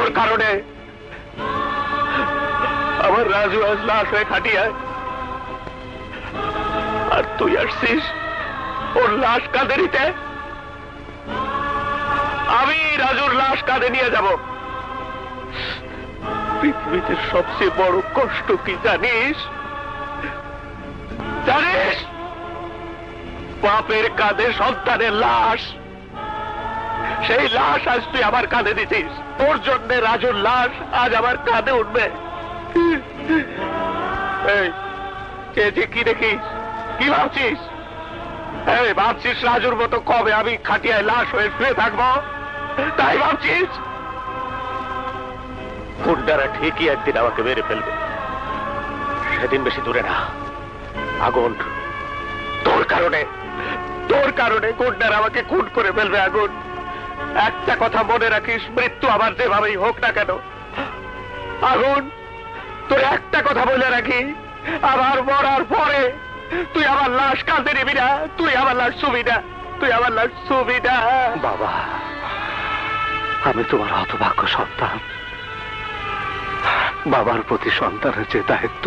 তোর কারণে আমার রাজু আজ লাশ হয়ে খাটিয়ায়, আর তুই আসছিস ওর লাশ কাঁধে নিতে। আমি রাজুর লাশ কাঁধে নিয়ে যাব। পৃথিবীতে সবচেয়ে বড় কষ্ট কি জানিস? জানিস? বাপের কাঁধে সন্তানের লাশ। সেই লাশ আজ তুই আমার কাঁধে দিছিস। তোর জন্য রাজুর লাশ আজ আমার কাঁধে উঠবে। এই চেয়েছি কি দেখিস? কি ভাবছিস? এই ভাবছিস রাজুর মতো কবে আমি খাটিয়ায় লাশ হয়ে শুয়ে থাকবো? তাই ভাবছিস? গুন্ডারা ঠিকই একদিন আমাকে মেরে ফেলবে। সেদিন বেশি দূরে না। আগুন, তোর কারণে গুন্ডারা আমাকে খুন করে ফেলবে। আগুন, একটা কথা মনে রাখিস, মৃত্যু আমার যেভাবেই হোক না কেন, আগুন, তোর একটা কথা বলে রাখি, আমার মরার পরে তুই আমার লাশ কাঁদে নিবি না। তুই আমার লাশ ছুবি না। তুই আমার লাশ ছুবি না। বাবা, আমি তোমার হতভাগ্য সন্তান। বাবার প্রতি সন্তানের যে দায়িত্ব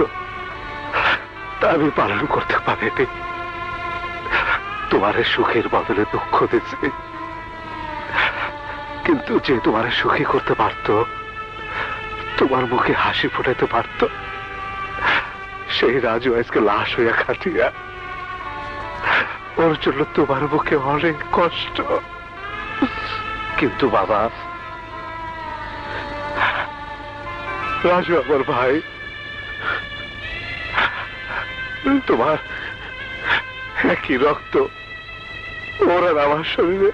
তা আমি পালন করতে পারিনি। তোমার সুখের বদলে দুঃখ দিচ্ছি, কিন্তু যে তোমার সুখী করতে পারত, তোমার মুখে হাসি ফুটাতে পারত, সেই রাজু আজকে লাশ হইয়া খাটিয়া। ওর জন্য তোমার মুখে অনেক কষ্ট। কিন্তু বাবা, রাজু আমার ভাই, তোমার একই রক্ত। ওর আর আমার শরীরে